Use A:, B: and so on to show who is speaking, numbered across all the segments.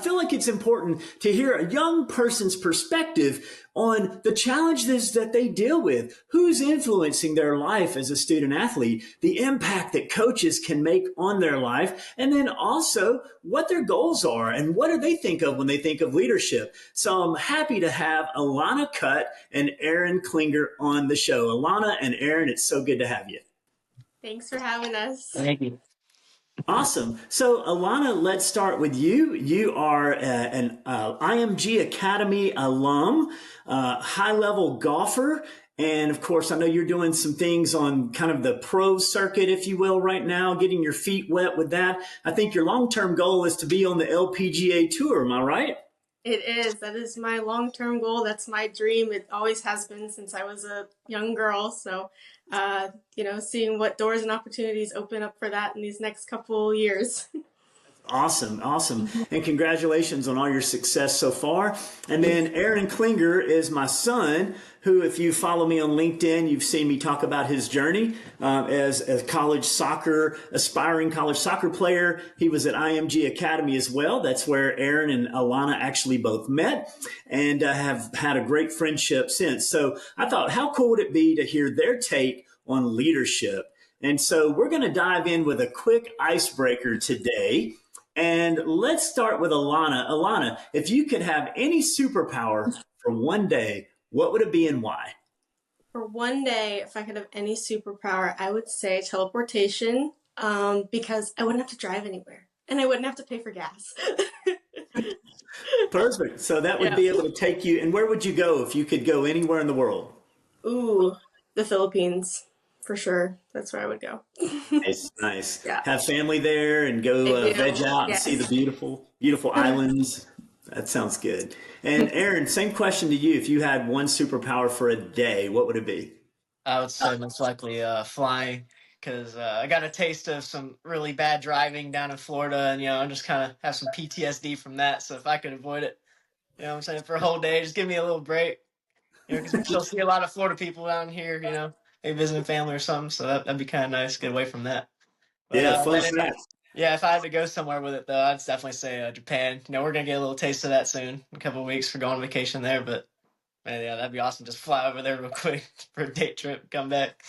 A: feel like it's important to hear a young person's perspective on the challenges that they deal with, who's influencing their life as a student athlete, the impact that coaches can make on their life, and then also what their goals are and what do they think of when they think of leadership. So I'm happy to have Alana Kutt and Aaron Klinger on the show. Alana and Aaron, it's so good to have you.
B: Thanks for having us.
C: Thank you.
A: Awesome. So, Alana, let's start with you. You are an IMG Academy alum, high-level golfer, and of course, I know you're doing some things on kind of the pro circuit, if you will, right now, getting your feet wet with that. I think your long-term goal is to be on the LPGA Tour. Am I right?
B: It is. That is my long-term goal. That's my dream. It always has been since I was a young girl. So, seeing what doors and opportunities open up for that in these next couple years.
A: Awesome. And congratulations on all your success so far. And then Aaron Klinger is my son, who, if you follow me on LinkedIn, you've seen me talk about his journey as a aspiring college soccer player. He was at IMG Academy as well. That's where Aaron and Alana actually both met and have had a great friendship since. So I thought, how cool would it be to hear their take on leadership? And so we're going to dive in with a quick icebreaker today. And let's start with Alana. Alana, if you could have any superpower for one day, what would it be and why?
B: For one day, if I could have any superpower, I would say teleportation, because I wouldn't have to drive anywhere and I wouldn't have to pay for gas.
A: Perfect. So that would be able to take you. And where would you go if you could go anywhere in the world?
B: Ooh, the Philippines. For sure. That's where I would go.
A: Nice.
B: Yeah.
A: Have family there and go veg out and see the beautiful islands. That sounds good. And Aaron, same question to you. If you had one superpower for a day, what would it be?
C: I would say most likely flying, because I got a taste of some really bad driving down in Florida, and I just kind of have some PTSD from that. So if I could avoid it, what I'm saying, for a whole day, just give me a little break. Because we still see a lot of Florida people down here, maybe visiting family or something. So that'd be kind of nice, get away from that. But,
A: Fun fact.
C: if I had to go somewhere with it, though, I'd definitely say Japan. We're going to get a little taste of that soon, a couple of weeks for going on vacation there. But, man, yeah, that'd be awesome. Just fly over there real quick for a day trip, come back.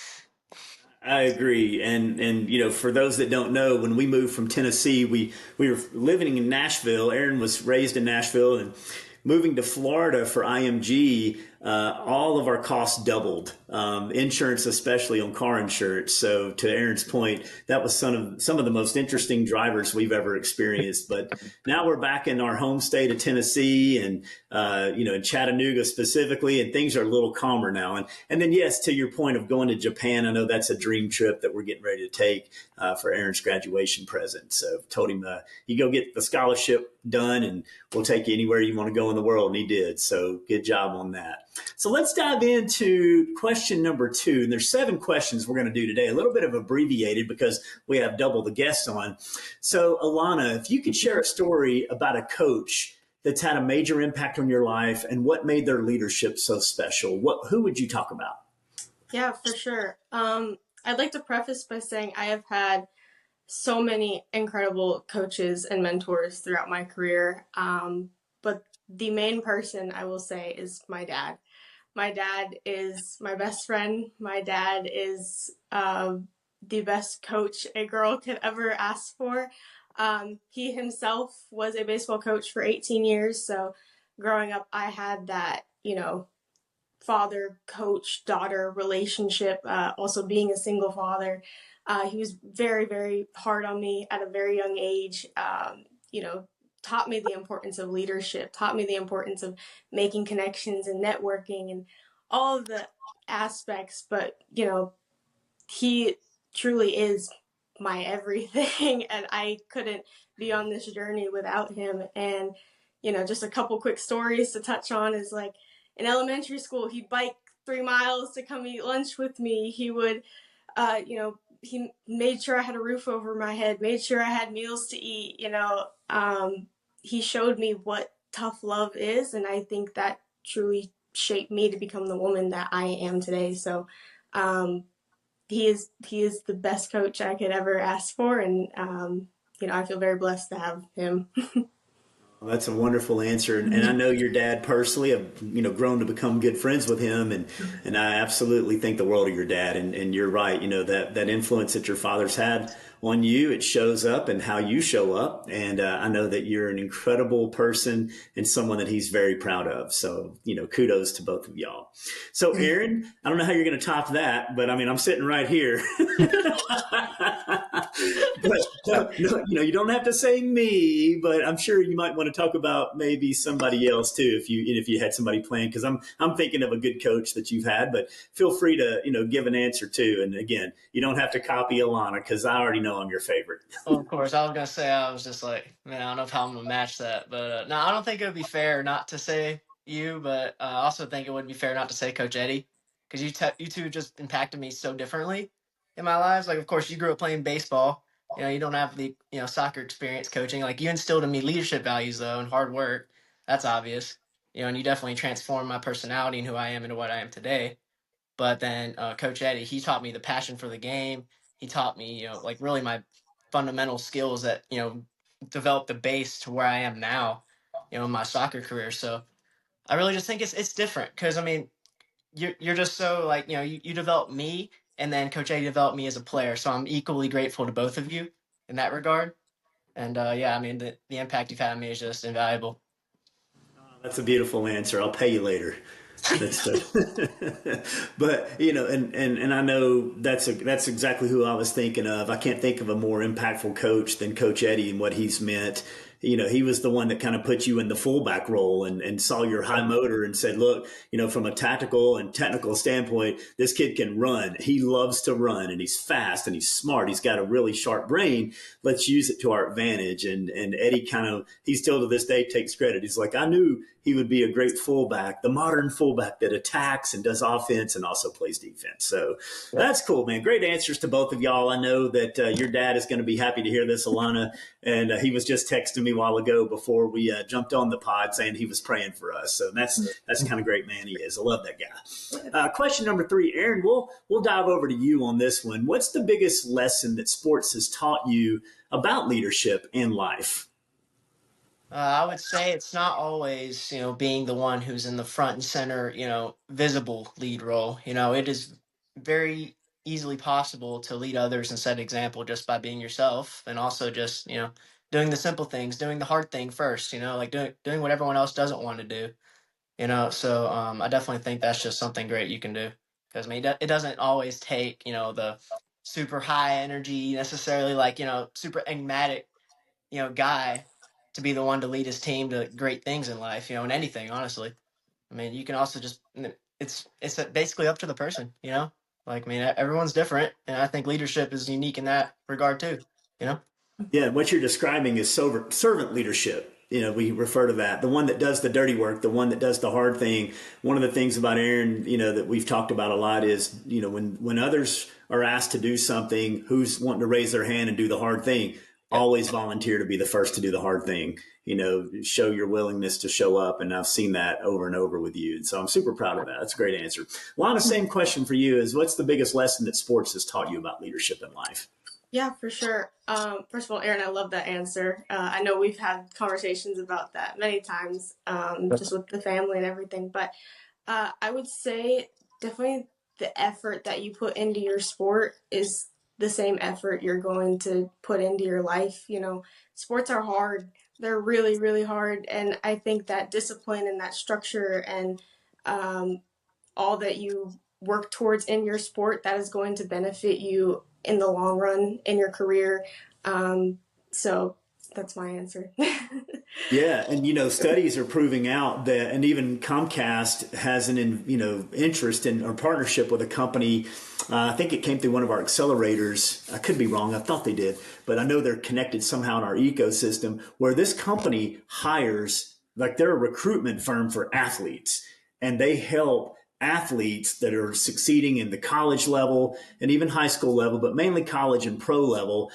A: I agree. And for those that don't know, when we moved from Tennessee, we were living in Nashville. Aaron was raised in Nashville, and moving to Florida for IMG, all of our costs doubled, insurance, especially on car insurance. So to Aaron's point, that was some of the most interesting drivers we've ever experienced. But now we're back in our home state of Tennessee and, in Chattanooga specifically, and things are a little calmer now. And then, yes, to your point of going to Japan, I know that's a dream trip that we're getting ready to take for Aaron's graduation present. So told him, you go get the scholarship done and we'll take you anywhere you want to go in the world. And he did. So good job on that. So let's dive into question number 2. And there's 7 questions we're going to do today, a little bit of abbreviated because we have double the guests on. So Alana, if you could share a story about a coach that's had a major impact on your life and what made their leadership so special, who would you talk about?
B: Yeah, for sure. I'd like to preface by saying I have had so many incredible coaches and mentors throughout my career. But the main person I will say is my dad. My dad is my best friend. My dad is the best coach a girl could ever ask for. He himself was a baseball coach for 18 years. So growing up, I had that, father, coach, daughter relationship, also being a single father. He was very, very hard on me at a very young age, taught me the importance of leadership, taught me the importance of making connections and networking and all of the aspects. But, he truly is my everything, and I couldn't be on this journey without him. And, just a couple quick stories to touch on is like in elementary school, he'd bike 3 miles to come eat lunch with me. He would, he made sure I had a roof over my head, made sure I had meals to eat, he showed me what tough love is. And I think that truly shaped me to become the woman that I am today. So, he is the best coach I could ever ask for. And, I feel very blessed to have him.
A: That's a wonderful answer, and I know your dad personally. I've grown to become good friends with him, and I absolutely think the world of your dad. And you're right. That influence that your father's had on you, it shows up in how you show up. And I know that you're an incredible person and someone that he's very proud of. So kudos to both of y'all. So Aaron, I don't know how you're going to top that, but I mean, I'm sitting right here. But no, you don't have to say me, but I'm sure you might want to talk about maybe somebody else too, if you had somebody playing, because I'm thinking of a good coach that you've had, but feel free to give an answer too. And again, you don't have to copy Alana because I already know I'm your favorite.
C: Well, of course, I was gonna say I was just like, man, I don't know how I'm gonna match that, but no, I don't think it would be fair not to say you, but I also think it wouldn't be fair not to say Coach Eddie, because you two just impacted me so differently in my lives. Like, of course, you grew up playing baseball. You don't have the soccer experience coaching. Like, you instilled in me leadership values though and hard work. That's obvious. And you definitely transformed my personality and who I am into what I am today. But then Coach Eddie, he taught me the passion for the game. He taught me, like really my fundamental skills that, developed the base to where I am now, in my soccer career. So I really just think it's different because I mean, you're just so like, you developed me and then Coach Eddie developed me as a player. So I'm equally grateful to both of you in that regard. And yeah, I mean, the impact you've had on me is just invaluable.
A: That's a beautiful answer. I'll pay you later. That's but and I know that's exactly who I was thinking of. I can't think of a more impactful coach than Coach Eddie and what he's meant. He was the one that kind of put you in the fullback role and saw your high motor and said, look, from a tactical and technical standpoint, this kid can run. He loves to run and he's fast and he's smart. He's got a really sharp brain. Let's use it to our advantage. And Eddie he still to this day takes credit. He's like, I knew he would be a great fullback, the modern fullback that attacks and does offense and also plays defense. So that's cool, man. Great answers to both of y'all. I know that your dad is going to be happy to hear this, Alana. And he was just texting me a while ago before we jumped on the pod saying he was praying for us. So that's kind of great man he is. I love that guy. Question number 3, Aaron, we'll dive over to you on this one. What's the biggest lesson that sports has taught you about leadership in life?
C: I would say it's not always, being the one who's in the front and center, visible lead role. It is very easily possible to lead others and set example just by being yourself and also just, doing the simple things, doing the hard thing first, like doing what everyone else doesn't want to do, So I definitely think that's just something great you can do. Because I mean, it doesn't always take, the super high energy necessarily, like, super enigmatic guy to be the one to lead his team to great things in life, in anything, honestly. I mean, you can also just it's basically up to the person, Like, I mean, everyone's different, and I think leadership is unique in that regard too, you know.
A: Yeah, what you're describing is servant leadership. We refer to that. The one that does the dirty work, the one that does the hard thing. One of the things about Aaron, that we've talked about a lot is, when others are asked to do something, who's wanting to raise their hand and do the hard thing?
C: Yep.
A: Always volunteer to be the first to do the hard thing. Show your willingness to show up. And I've seen that over and over with you. And so I'm super proud of that. That's a great answer. Lana, same question for you is what's the biggest lesson that sports has taught you about leadership in life?
B: Yeah, for sure. First of all, Aaron, I love that answer. I know we've had conversations about that many times, just with the family and everything. But I would say definitely the effort that you put into your sport is the same effort you're going to put into your life. Sports are hard. They're really, really hard. And I think that discipline and that structure and all that you work towards in your sport, that is going to benefit you in the long run in your career. So that's my answer.
A: Yeah, and studies are proving out that, and even Comcast has an interest in or partnership with a company. I think it came through one of our accelerators. I could be wrong. I thought they did, but I know they're connected somehow in our ecosystem. Where this company hires, like they're a recruitment firm for athletes, and they help athletes that are succeeding in the college level and even high school level, but mainly college and pro level,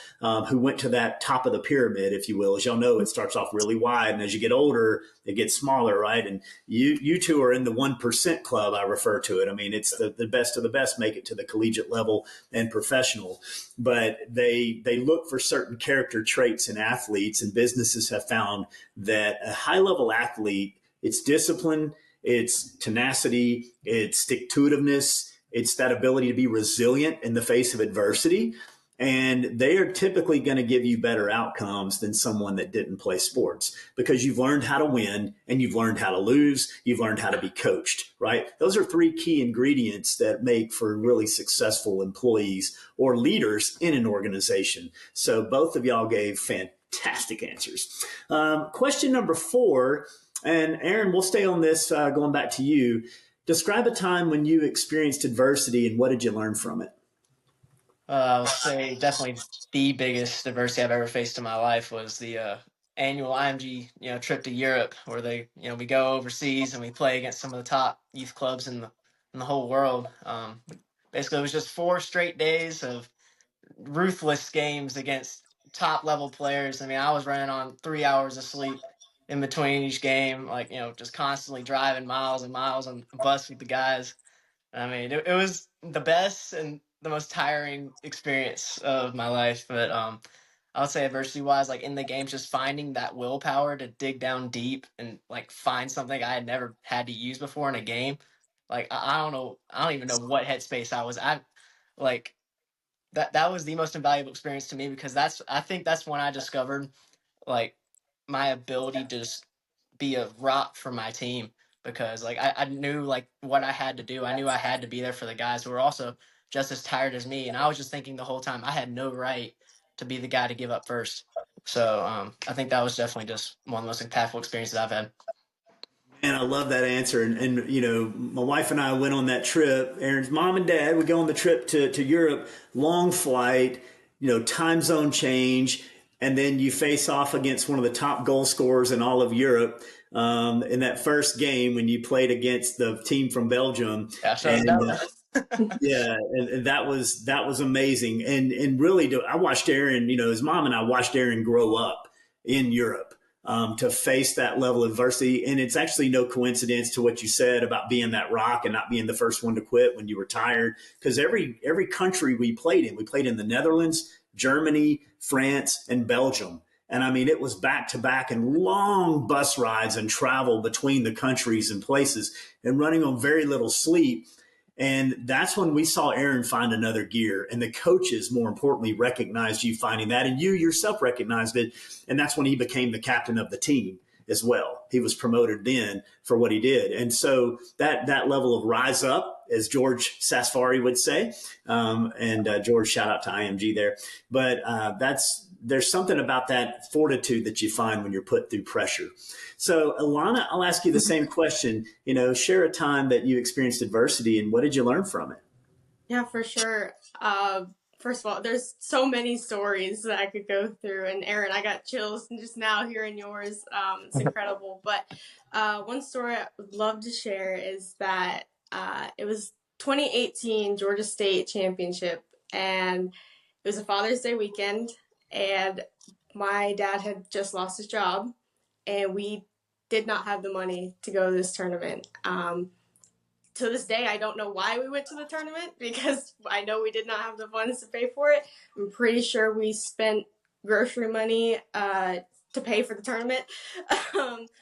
A: who went to that top of the pyramid, if you will. As y'all know, it starts off really wide, and as you get older, it gets smaller, right? And you two are in the 1% club, I refer to it. I mean, it's the best of the best make it to the collegiate level and professional, but they look for certain character traits in athletes, and businesses have found that a high level athlete, it's discipline, it's tenacity, it's stick to itiveness, it's that ability to be resilient in the face of adversity. And they are typically going to give you better outcomes than someone that didn't play sports, because you've learned how to win and you've learned how to lose. You've learned how to be coached, right? Those are three key ingredients that make for really successful employees or leaders in an organization. So both of y'all gave fantastic answers. Question number 4, and Aaron, we'll stay on this, going back to you. Describe a time when you experienced adversity and what did you learn from it?
C: I would say definitely the biggest adversity I've ever faced in my life was the annual IMG trip to Europe, where we go overseas and we play against some of the top youth clubs in the whole world. Basically, it was just 4 straight days of ruthless games against top level players. I mean, I was running on 3 hours of sleep in between each game, like just constantly driving miles and miles on the bus with the guys. I mean, it was the best and the most tiring experience of my life. But I would say adversity wise, like in the games, just finding that willpower to dig down deep and like find something I had never had to use before in a game. Like I don't know, I don't even know what headspace I was. I like that was the most invaluable experience to me, because I think that's when I discovered like my ability to just be a rock for my team, because like I knew like what I had to do. I knew I had to be there for the guys who were also just as tired as me, and I was just thinking the whole time I had no right to be the guy to give up first. So I think that was definitely just one of the most impactful experiences I've had.
A: And I love that answer. And, my wife and I went on that trip. Aaron's mom and dad would go on the trip to Europe, long flight, time zone change. And then you face off against one of the top goal scorers in all of Europe, in that first game when you played against the team from Belgium.
C: Yeah, so
A: And
C: that
A: yeah, and that was amazing. And really, I watched Aaron. His mom and I watched Aaron grow up in Europe, to face that level of adversity. And it's actually no coincidence to what you said about being that rock and not being the first one to quit when you were tired. Because every country we played in the Netherlands, Germany, France, and Belgium. And I mean, it was back to back and long bus rides and travel between the countries and places and running on very little sleep. And that's when we saw Aaron find another gear, and the coaches, more importantly, recognized you finding that, and you yourself recognized it. And that's when he became the captain of the team as well. He was promoted then for what he did. And so that level of rise up, as George Sasfari would say, and George, shout out to IMG there. But there's something about that fortitude that you find when you're put through pressure. So, Alana, I'll ask you the same question. Share a time that you experienced adversity and what did you learn from it?
B: Yeah, for sure. First of all, there's so many stories that I could go through. And Aaron, I got chills just now hearing yours. It's incredible. But one story I would love to share is that it was 2018 Georgia State Championship, and it was a Father's Day weekend, and my dad had just lost his job, and we did not have the money to go to this tournament. To this day, I don't know why we went to the tournament, because I know we did not have the funds to pay for it. I'm pretty sure we spent grocery money to pay for the tournament,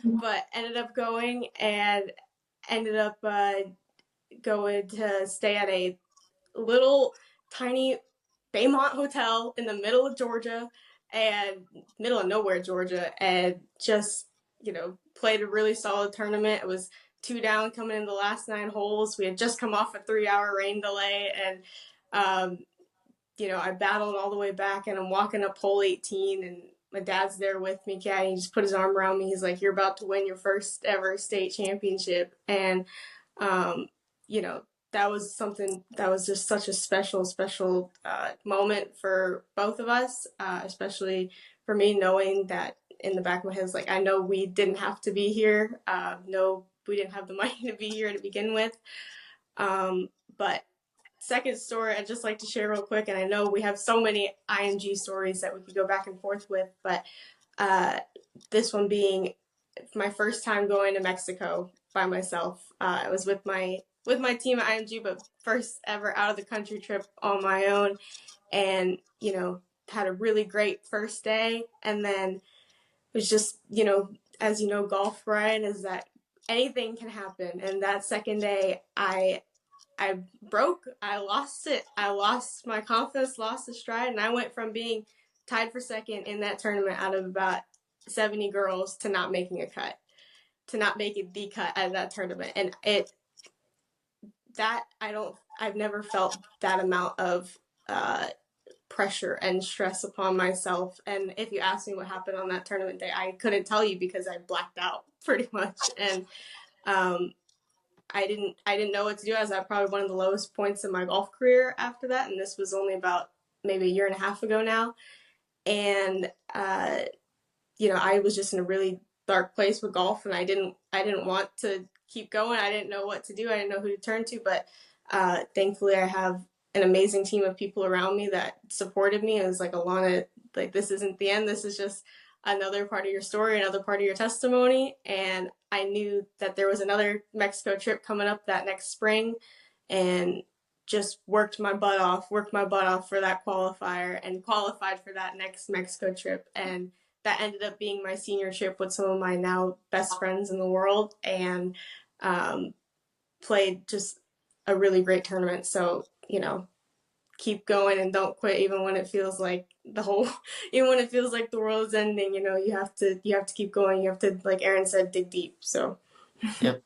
B: but ended up going, and ended up going to stay at a little tiny Baymont hotel in the middle of Georgia, and middle of nowhere, Georgia, and just, played a really solid tournament. It was 2 down coming in the last 9 holes. We had just come off a 3-hour rain delay, and, I battled all the way back, and I'm walking up hole 18, and my dad's there with me. Caddy, he just put his arm around me. He's like, "You're about to win your first ever state championship." And, that was something that was just such a special moment for both of us, especially for me, knowing that in the back of my head is like, I know we didn't have to be here. No, we didn't have the money to be here to begin with. But second story I'd just like to share real quick, and I know we have so many IMG stories that we could go back and forth with, but this one being my first time going to Mexico by myself. I was with my team at IMG, but first ever out of the country trip on my own, and had a really great first day, and then it was just as you know, golf, Brian, is that anything can happen, and that second day I broke. I lost it. I lost my confidence, lost the stride, and I went from being tied for second in that tournament out of about 70 girls to not making a cut, to not making the cut out of that tournament. And I've never felt that amount of pressure and stress upon myself. And if you ask me what happened on that tournament day, I couldn't tell you because I blacked out pretty much. And I didn't know what to do. I was at probably one of the lowest points in my golf career after that, and this was only about maybe a year and a half ago now. And I was just in a really dark place with golf, and I didn't want to keep going. I didn't know what to do. I didn't know who to turn to, but thankfully I have an amazing team of people around me that supported me. It was like, Alana, like, this isn't the end. This is just another part of your story, another part of your testimony. And I knew that there was another Mexico trip coming up that next spring, and just worked my butt off for that qualifier, and qualified for that next Mexico trip. And that ended up being my senior trip with some of my now best friends in the world, and played just a really great tournament. So, keep going and don't quit, even when it feels like even when it feels like the world's ending. You have to keep going. You have to, like Aaron said, dig deep. So
C: Yep.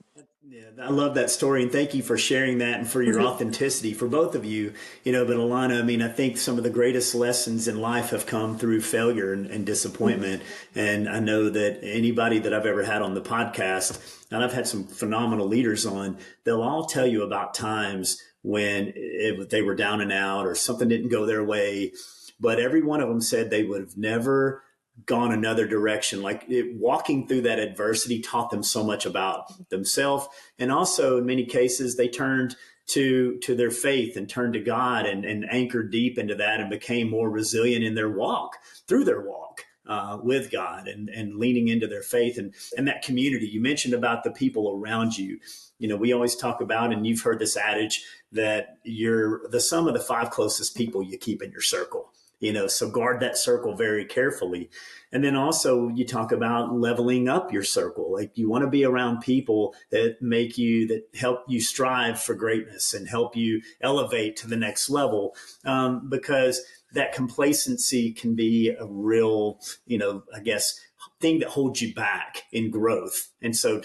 A: Yeah, I love that story, and thank you for sharing that and for your authenticity for both of you. But Alana, I mean, I think some of the greatest lessons in life have come through failure and disappointment. And I know that anybody that I've ever had on the podcast, and I've had some phenomenal leaders on, they'll all tell you about times when they were down and out or something didn't go their way. But every one of them said they would have never gone another direction. Walking through that adversity taught them so much about themselves. And also in many cases, they turned to their faith and turned to God and anchored deep into that and became more resilient in their walk with God and leaning into their faith and that community. You mentioned about the people around you. We always talk about, and you've heard this adage, that you're the sum of the 5 closest people you keep in your circle. So guard that circle very carefully. And then also you talk about leveling up your circle. Like, you want to be around people that help you strive for greatness and help you elevate to the next level. Because that complacency can be a real, I guess, thing that holds you back in growth. And so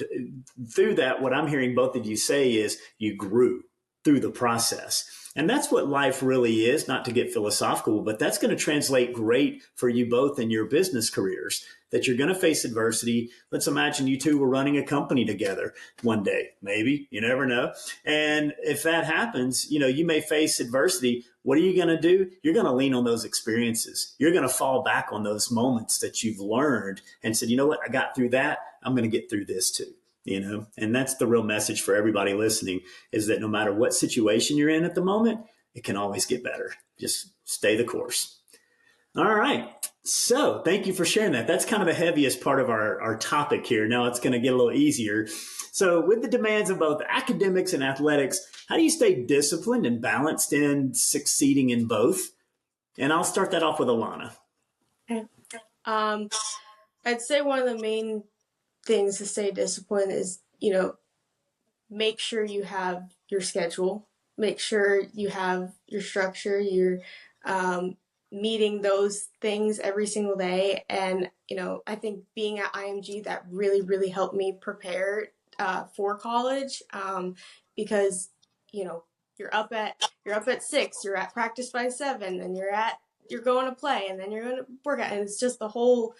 A: through that, what I'm hearing both of you say is you grew through the process. And that's what life really is, not to get philosophical, but that's going to translate great for you both in your business careers, that you're going to face adversity. Let's imagine you two were running a company together one day, maybe, you never know. And if that happens, you may face adversity. What are you going to do? You're going to lean on those experiences. You're going to fall back on those moments that you've learned and said, you know what, I got through that. I'm going to get through this too. And that's the real message for everybody listening, is that no matter what situation you're in at the moment, it can always get better. Just stay the course. All right. So thank you for sharing that. That's kind of the heaviest part of our topic here. Now it's going to get a little easier. So with the demands of both academics and athletics, how do you stay disciplined and balanced in succeeding in both? And I'll start that off with Alana.
B: Okay. I'd say one of the main things to stay disciplined is, make sure you have your schedule, make sure you have your structure, you're meeting those things every single day. And, I think being at IMG, that really, really helped me prepare for college, because, you're up at 6, you're at practice by 7, and you're going to play, and then you're going to work out. And it's just the whole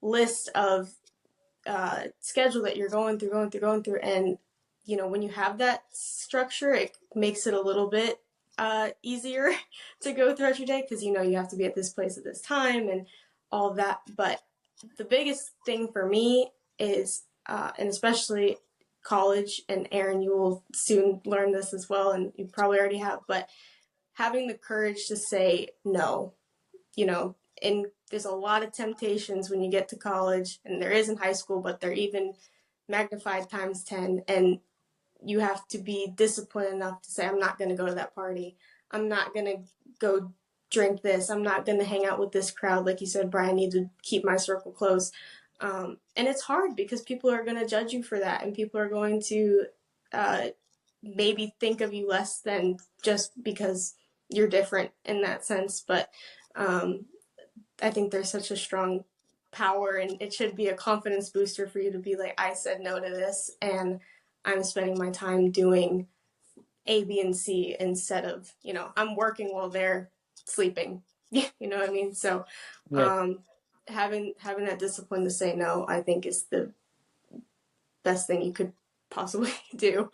B: list of schedule that you're going through. And, when you have that structure, it makes it a little bit easier to go throughout your day, because, you have to be at this place at this time and all that. But the biggest thing for me is, and especially college, and Aaron, you will soon learn this as well, and you probably already have, but having the courage to say no, and there's a lot of temptations when you get to college, and there is in high school, but they're even magnified times 10. And you have to be disciplined enough to say, I'm not going to go to that party. I'm not going to go drink this. I'm not going to hang out with this crowd. Like you said, Brian, I need to keep my circle close. And it's hard because people are going to judge you for that. And people are going to maybe think of you less than just because you're different in that sense. But I think there's such a strong power, and it should be a confidence booster for you to be like, I said no to this, and I'm spending my time doing A, B, and C instead of, I'm working while they're sleeping. Yeah, you know what I mean? So
C: Yeah.
B: having that discipline to say no, I think is the best thing you could possibly do.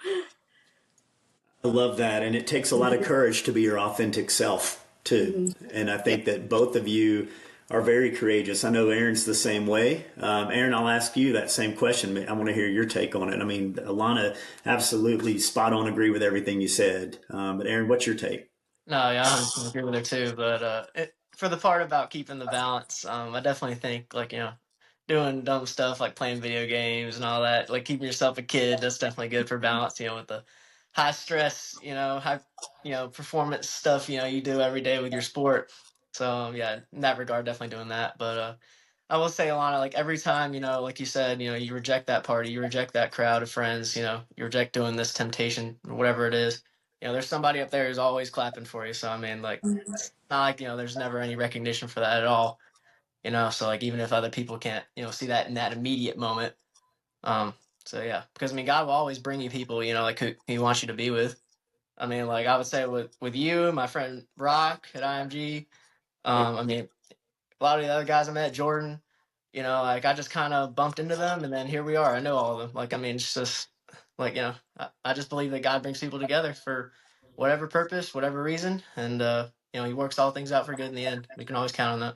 A: I love that. And it takes a lot of courage to be your authentic self, too. And I think that both of you are very courageous. I know Aaron's the same way. Aaron, I'll ask you that same question. I want to hear your take on it. I mean, Alana, absolutely spot on, agree with everything you said. But Aaron, what's your take?
C: No, yeah, I agree with her too. But for the part about keeping the balance, I definitely think like doing dumb stuff like playing video games and all that, like keeping yourself a kid, that's definitely good for balance. With the high stress, high performance stuff, you do every day with your sport. So yeah, in that regard, definitely doing that. But I will say, Alana, like every time, like you said, you reject that party, you reject that crowd of friends, you reject doing this temptation, whatever it is. There's somebody up there who's always clapping for you. So I mean, like, it's not like there's never any recognition for that at all. So like even if other people can't see that in that immediate moment, um, so yeah, because I mean, God will always bring you people like who He wants you to be with. I mean, like I would say with you, my friend Brock at IMG. I mean, a lot of the other guys I met, Jordan, like I just kind of bumped into them, and then here we are. I know all of them. Like I mean, it's just like I just believe that God brings people together for whatever purpose, whatever reason, and He works all things out for good in the end. We can always count on that.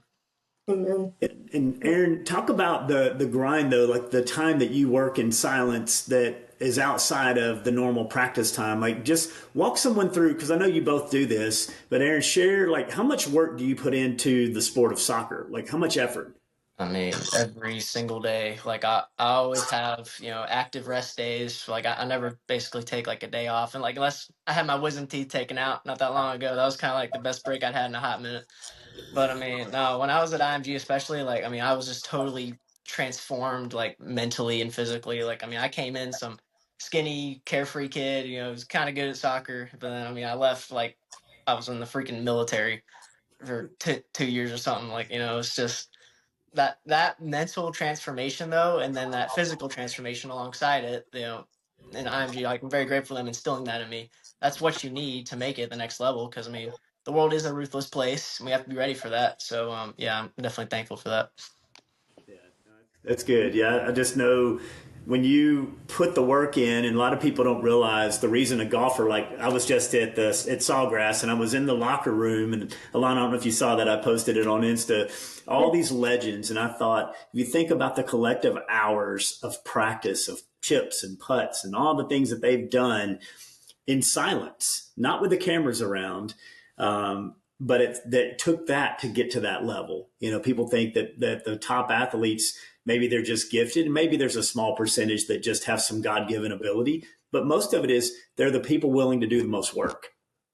B: Amen.
A: And Aaron, talk about the grind though, like the time that you work in silence that is outside of the normal practice time. Like just walk someone through, because I know you both do this, but Aaron, share like how much work do you put into the sport of soccer? Like how much effort?
C: I mean, every single day. Like I always have, active rest days. Like I never basically take like a day off. And like unless I had my wisdom teeth taken out not that long ago, that was kind of like the best break I'd had in a hot minute. But I mean, no, when I was at IMG especially, like I mean, I was just totally transformed like mentally and physically. Like I mean, I came in some skinny, carefree kid, was kind of good at soccer, but then I mean, I left like I was in the freaking military for 2 years or something. Like, it's just that mental transformation though, and then that physical transformation alongside it, in IMG, like I'm very grateful for them instilling that in me. That's what you need to make it the next level. Because I mean, the world is a ruthless place, and we have to be ready for that. So yeah, I'm definitely thankful for that.
A: That's good. Yeah, I just know when you put the work in, and a lot of people don't realize the reason a golfer, like I was just at Sawgrass, and I was in the locker room, and Alana, I don't know if you saw that, I posted it on Insta, all these legends, and I thought, if you think about the collective hours of practice of chips and putts and all the things that they've done in silence, not with the cameras around, but that took that to get to that level. People think that the top athletes, maybe they're just gifted, and maybe there's a small percentage that just have some God-given ability, but most of it is they're the people willing to do the most work.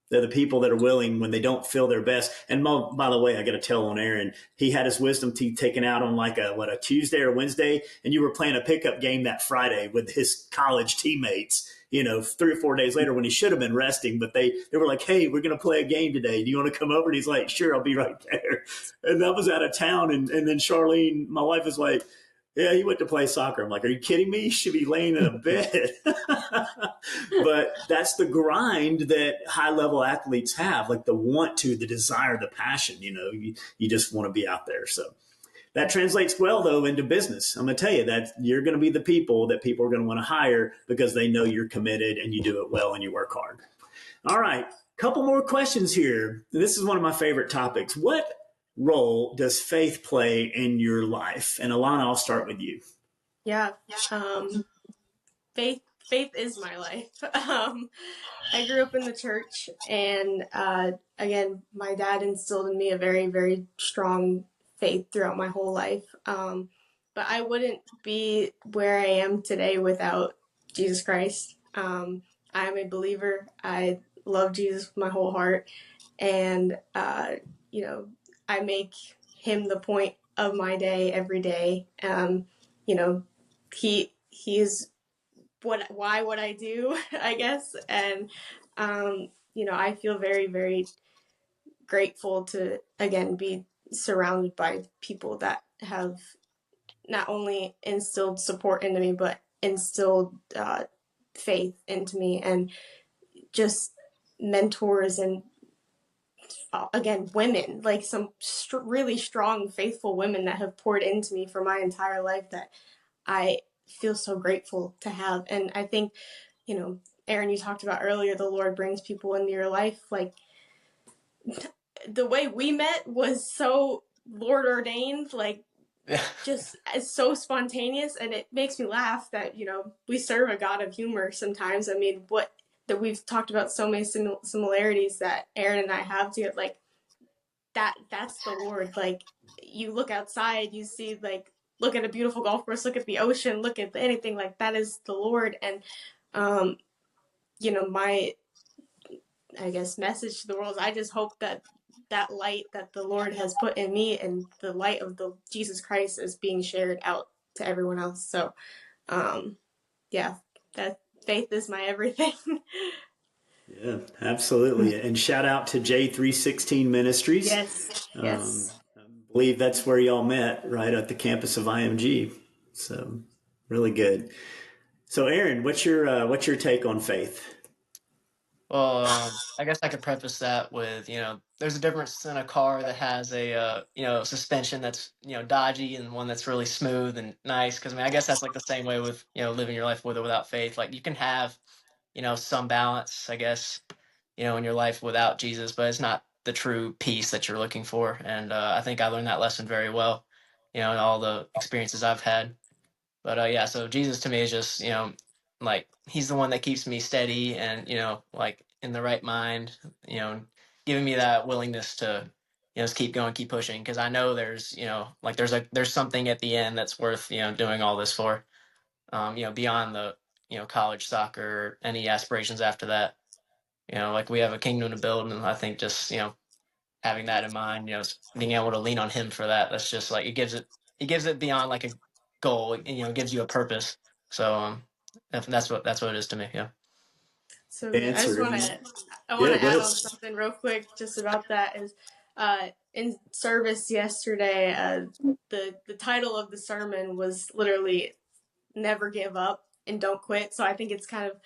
A: They're the people that are willing when they don't feel their best. And by the way, I got to tell on Aaron, he had his wisdom teeth taken out on like a Tuesday or Wednesday, and you were playing a pickup game that Friday with his college teammates. 3 or 4 days later when he should have been resting, but they were like, "Hey, we're going to play a game today. Do you want to come over?" And he's like, "Sure, I'll be right there." And I was out of town, and then Charlene, my wife, was like, "Yeah, he went to play soccer." I'm like, "Are you kidding me? He should be laying in a bed." But that's the grind that high level athletes have, like the want to, the desire, the passion. You just want to be out there. So that translates well, though, into business. I'm going to tell you that you're going to be the people that people are going to want to hire because they know you're committed and you do it well and you work hard. All right. Couple more questions here. This is one of my favorite topics. What role does faith play in your life? And Alana, I'll start with you.
B: Yeah. Faith faith is my life. I grew up in the church, and again, my dad instilled in me a very, very strong faith throughout my whole life. But I wouldn't be where I am today without Jesus Christ. I'm a believer. I love Jesus with my whole heart, and you know, I make him the point of my day every day. You know, he is what I do, I guess. And you know, I feel very, very grateful to again be surrounded by people that have not only instilled support into me, but instilled faith into me, and just mentors, and again, women, like some really strong, faithful women that have poured into me for my entire life that I feel so grateful to have. And I think, you know, Aaron, you talked about earlier, the Lord brings people into your life. Like, the way we met was so Lord ordained, like, just so spontaneous. And it makes me laugh that, you know, we serve a God of humor sometimes. I mean, that we've talked about so many similarities that Aaron and I have to, like, that's the Lord. Like, you look outside, you see, like, look at a beautiful golf course, look at the ocean, look at anything, like, that is the Lord. And you know, my, I guess, message to the world is, I just hope that that light that the Lord has put in me, and the light of the Jesus Christ, is being shared out to everyone else. So yeah, that faith is my everything.
A: Yeah, absolutely. And shout out to J316 Ministries.
B: Yes, yes.
A: I believe that's where y'all met, right at the campus of IMG. So really good. So Aaron, what's your take on faith?
C: Well, I guess I could preface that with, there's a difference in a car that has a, suspension that's, dodgy, and one that's really smooth and nice. Because I mean, I guess that's like the same way with, living your life with or without faith. Like, you can have, some balance, I guess, in your life without Jesus, but it's not the true peace that you're looking for. And I think I learned that lesson very well, in all the experiences I've had. But yeah, so Jesus to me is just, like, he's the one that keeps me steady and, like, in the right mind, giving me that willingness to, just keep going, keep pushing. Because I know there's, like, there's something at the end that's worth, doing all this for, beyond the, college, soccer, any aspirations after that. Like, we have a kingdom to build, and I think just, having that in mind, being able to lean on him for that, that's just like, it gives it beyond like a goal, it gives you a purpose. So that's what it is to me. Yeah.
B: So good.
A: Answer.
B: I want
A: Yeah,
B: to
A: go
B: add
A: ahead.
B: on something real quick just about that. Is in service yesterday, the title of the sermon was literally "Never Give Up and Don't Quit." So I think it's kind of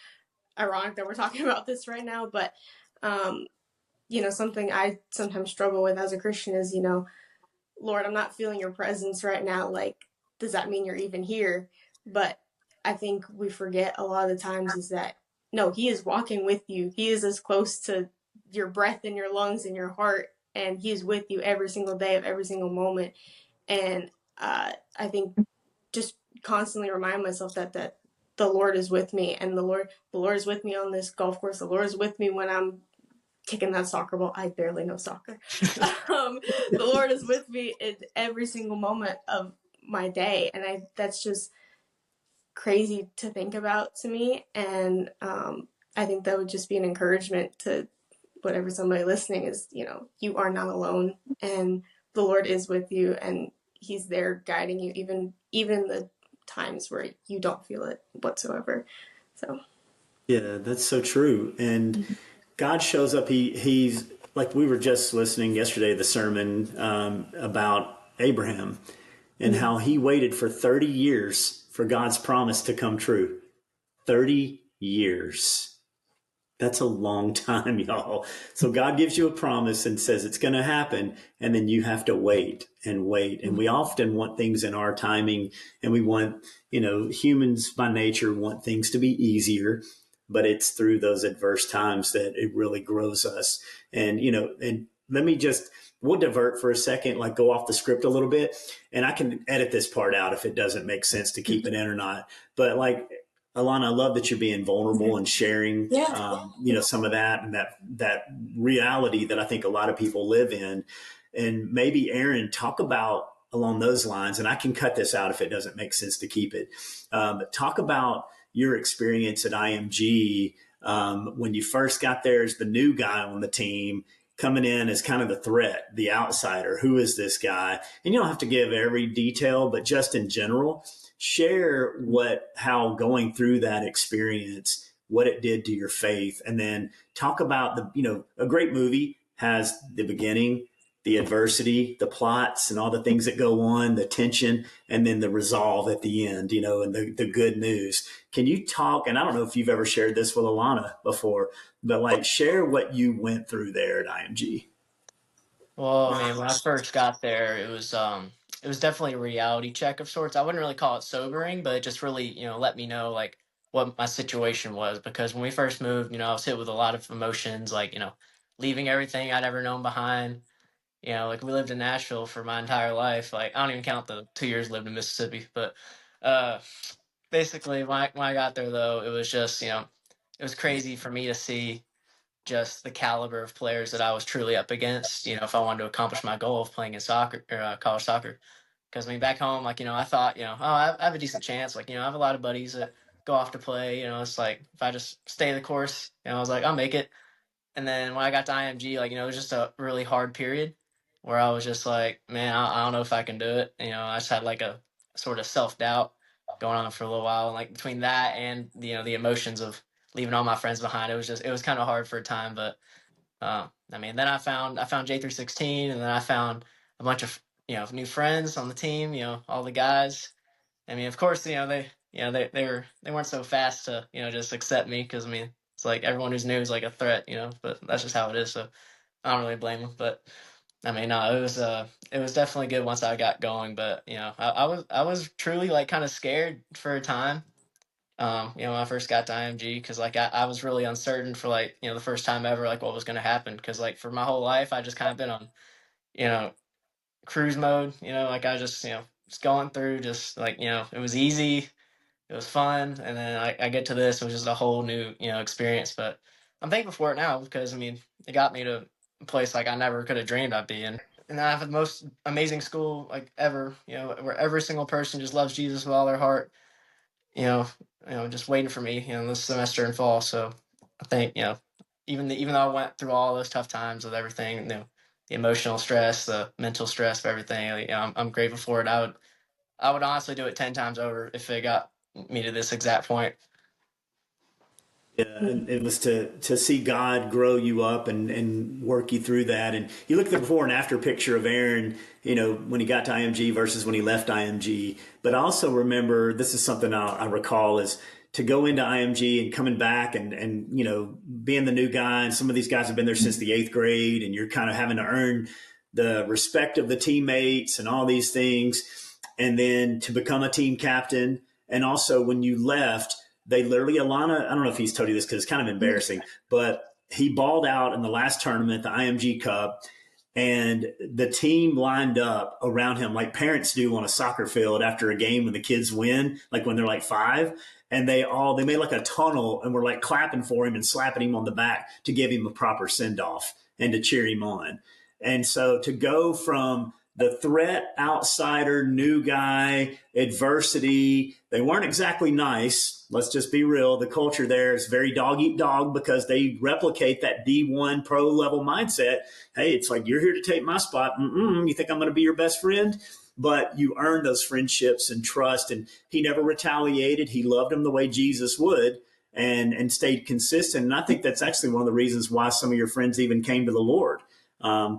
B: ironic that we're talking about this right now. But you know, something I sometimes struggle with as a Christian is, you know, Lord, I'm not feeling your presence right now. Like, does that mean you're even here? But I think we forget a lot of the times is that, no, he is walking with you. He is as close to your breath in your lungs and your heart, and he is with you every single day of every single moment. And I think just constantly remind myself that the Lord is with me, and the Lord is with me on this golf course. The Lord is with me when I'm kicking that soccer ball. I barely know soccer. The Lord is with me in every single moment of my day, and that's just crazy to think about to me. And I think that would just be an encouragement to whatever somebody listening is. You know, you are not alone, and the Lord is with you, and He's there guiding you, even the times where you don't feel it whatsoever. So
A: Yeah, that's so true. And God shows up. He's like, we were just listening yesterday the sermon about Abraham and how he waited for 30 years for God's promise to come true. 30 years. That's a long time, y'all. So God gives you a promise and says it's going to happen. And then you have to wait and wait. And we often want things in our timing, and we want, humans by nature want things to be easier, but it's through those adverse times that it really grows us. And, and we'll divert for a second, like go off the script a little bit, and I can edit this part out if it doesn't make sense to keep it in or not. But like Alana, I love that you're being vulnerable and sharing,
B: Yeah.
A: some of that and that reality that I think a lot of people live in. And maybe Aaron, talk about along those lines, and I can cut this out if it doesn't make sense to keep it. But talk about your experience at IMG when you first got there as the new guy on the team, coming in as kind of the threat, the outsider. Who is this guy? And you don't have to give every detail, but just in general, share how going through that experience, what it did to your faith, and then talk about a great movie has the beginning, the adversity, the plots, and all the things that go on, the tension, and then the resolve at the end, and the good news. Can you talk? And I don't know if you've ever shared this with Alana before, but like share what you went through there at IMG.
C: Well, I mean, when I first got there, it was definitely a reality check of sorts. I wouldn't really call it sobering, but it just really, let me know like what my situation was, because when we first moved, I was hit with a lot of emotions, like, leaving everything I'd ever known behind. Like we lived in Nashville for my entire life. Like I don't even count the 2 years lived in Mississippi, but uh basically when I got there though, it was just, it was crazy for me to see just the caliber of players that I was truly up against, if I wanted to accomplish my goal of playing in soccer or college soccer. Because I mean, back home, like, I thought, oh, I have a decent chance. Like, I have a lot of buddies that go off to play. It's like if I just stay the course, I was like, I'll make it. And then when I got to IMG, like, it was just a really hard period where I was just like, man, I don't know if I can do it. I just had like a sort of self doubt going on for a little while. And like between that and, the emotions of leaving all my friends behind, it was kind of hard for a time. But I mean, then I found J316, and then I found a bunch of, new friends on the team, all the guys. I mean, of course, they weren't so fast to, just accept me, because I mean, it's like everyone who's new is like a threat, but that's just how it is. So I don't really blame them. But I mean, no, it was definitely good once I got going. But I was truly like kind of scared for a time. When I first got to IMG, because like I was really uncertain for like the first time ever, like what was going to happen, because like for my whole life I just kind of been on you know cruise mode. Like I just just going through, just like it was easy, it was fun, and then I get to this, it was just a whole new experience. But I'm thankful for it now, because I mean it got me to a place like I never could have dreamed I'd be in. And I have the most amazing school like ever, where every single person just loves Jesus with all their heart, you know, just waiting for me, this semester in fall. So I think, even though I went through all those tough times with everything, the emotional stress, the mental stress of everything, I'm grateful for it. I would honestly do it 10 times over if it got me to this exact point.
A: Yeah, and it was to see God grow you up and work you through that. And you look at the before and after picture of Aaron, when he got to IMG versus when he left IMG. But I also remember, this is something I recall, is to go into IMG and coming back and being the new guy. And some of these guys have been there since the eighth grade, and you're kind of having to earn the respect of the teammates and all these things. And then to become a team captain. And also when you left, they literally, Alana, I don't know if he's told you this because it's kind of embarrassing, but he balled out in the last tournament, the IMG Cup, and the team lined up around him like parents do on a soccer field after a game when the kids win, like when they're like 5. And they made like a tunnel and were like clapping for him and slapping him on the back to give him a proper send off and to cheer him on. And so to go from the threat, outsider, new guy, adversity, they weren't exactly nice. Let's just be real. The culture there is very dog eat dog, because they replicate that D1 pro level mindset. Hey, it's like, you're here to take my spot. You think I'm going to be your best friend? But you earn those friendships and trust. And he never retaliated. He loved him the way Jesus would, and stayed consistent. And I think that's actually one of the reasons why some of your friends even came to the Lord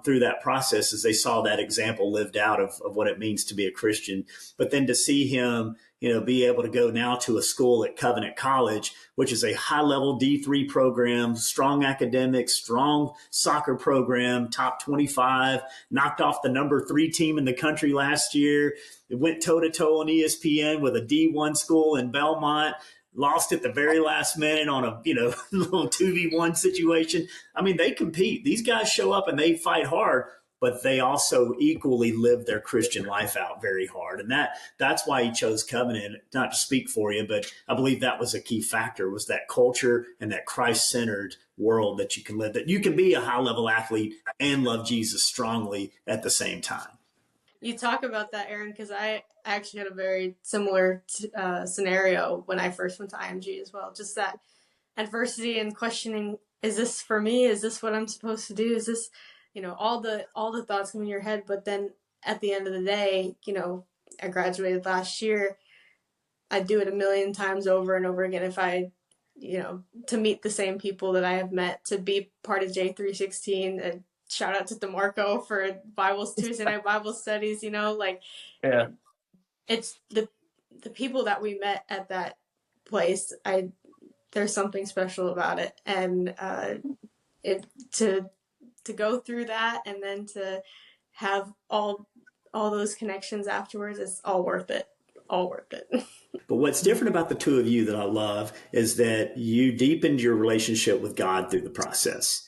A: through that process, as they saw that example lived out of what it means to be a Christian. But then to see him, be able to go now to a school at Covenant College, which is a high level D3 program, strong academics, strong soccer program, top 25, knocked off the number 3 team in the country last year. It went toe to toe on ESPN with a D1 school in Belmont, lost at the very last minute on a little 2v1 situation. I mean, they compete. These guys show up and they fight hard. but they also equally live their Christian life out very hard. And that's why he chose Covenant, not to speak for you, but I believe that was a key factor, was that culture and that Christ-centered world that you can live, that you can be a high-level athlete and love Jesus strongly at the same time.
B: You talk about that, Aaron, because I actually had a very similar scenario when I first went to IMG as well. Just that adversity and questioning, is this for me? Is this what I'm supposed to do? Is this, all the thoughts come in your head. But then at the end of the day, I graduated last year. I'd do it a million times over and over again if I, to meet the same people that I have met, to be part of J316, and shout out to DeMarco for Tuesday night Bible studies,
C: Yeah.
B: it's the people that we met at that place. There's something special about it. And to go through that and then to have all those connections afterwards, it's all worth it. All worth it.
A: But what's different about the two of you that I love is that you deepened your relationship with God through the process.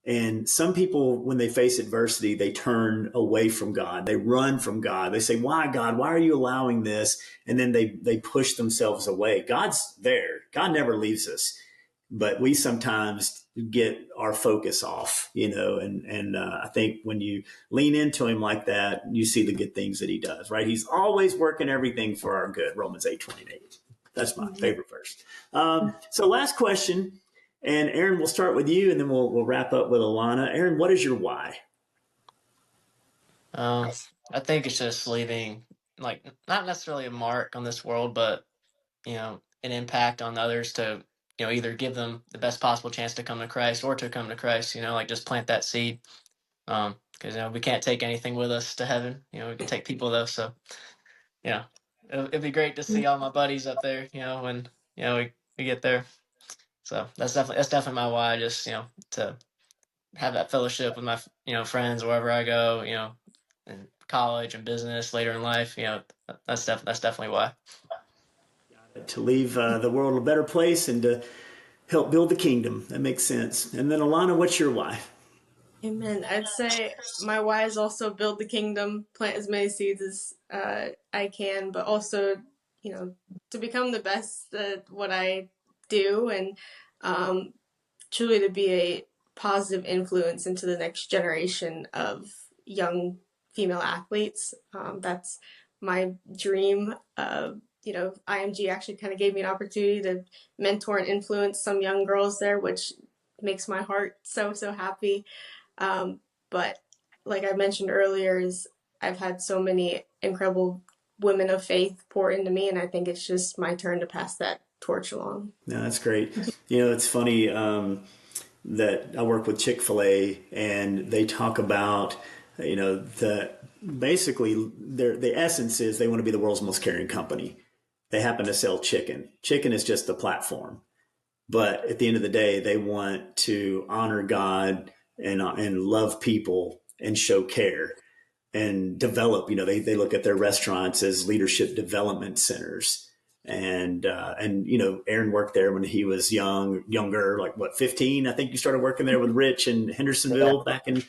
A: And some people, when they face adversity, they turn away from God. They run from God. They say, why, God? Why are you allowing this? And then they push themselves away. God's there. God never leaves us. But we sometimes get our focus off, and I think when you lean into him like that, you see the good things that he does, right? He's always working everything for our good. Romans 8:28. That's my favorite verse. So last question. And Aaron, we'll start with you, and then we'll wrap up with Alana. Aaron, what is your why?
C: I think it's just leaving, like, not necessarily a mark on this world, but an impact on others to either give them the best possible chance to come to Christ or to come to Christ. Like just plant that seed. Because we can't take anything with us to heaven. We can take people though. So it'd be great to see all my buddies up there. When we get there. So that's definitely my why. Just to have that fellowship with my friends wherever I go. In college and business later in life. That's definitely why.
A: To leave the world a better place and to help build the kingdom. That makes sense. And then Alana, what's your why?
B: Amen. I'd say my why is also build the kingdom, plant as many seeds as I can, but also, to become the best at what I do, and truly to be a positive influence into the next generation of young female athletes. That's my dream. IMG actually kind of gave me an opportunity to mentor and influence some young girls there, which makes my heart so, so happy. But like I mentioned earlier, is I've had so many incredible women of faith pour into me, and I think it's just my turn to pass that torch along.
A: No, that's great. It's funny that I work with Chick-fil-A, and they talk about, the essence is they want to be the world's most caring company. They happen to sell chicken. Chicken is just the platform. But at the end of the day, they want to honor God and love people and show care and develop. They look at their restaurants as leadership development centers. And Aaron worked there when he was younger, like 15. I think you started working there with Rich in Hendersonville back in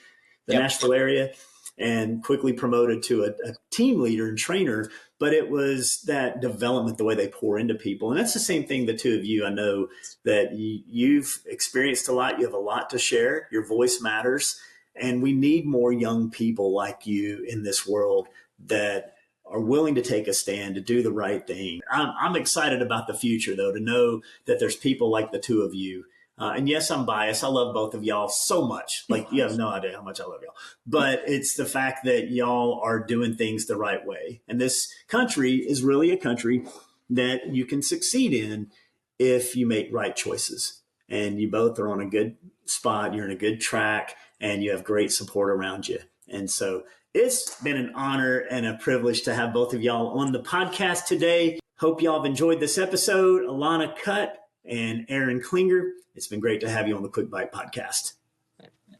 A: the Nashville area, and quickly promoted to a team leader and trainer. But it was that development, the way they pour into people. And that's the same thing, the two of you. I know that you've experienced a lot. You have a lot to share. Your voice matters. And we need more young people like you in this world that are willing to take a stand, to do the right thing. I'm excited about the future, though, to know that there's people like the two of you. And yes, I'm biased. I love both of y'all so much. Like, you have no idea how much I love y'all. But it's the fact that y'all are doing things the right way. And this country is really a country that you can succeed in if you make right choices. And you both are on a good spot. You're in a good track, and you have great support around you. And so it's been an honor and a privilege to have both of y'all on the podcast today. Hope y'all have enjoyed this episode. Alana Kutt and Aaron Klinger, it's been great to have you on the Quick Bite podcast.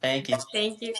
C: Thank you.
B: Thank you.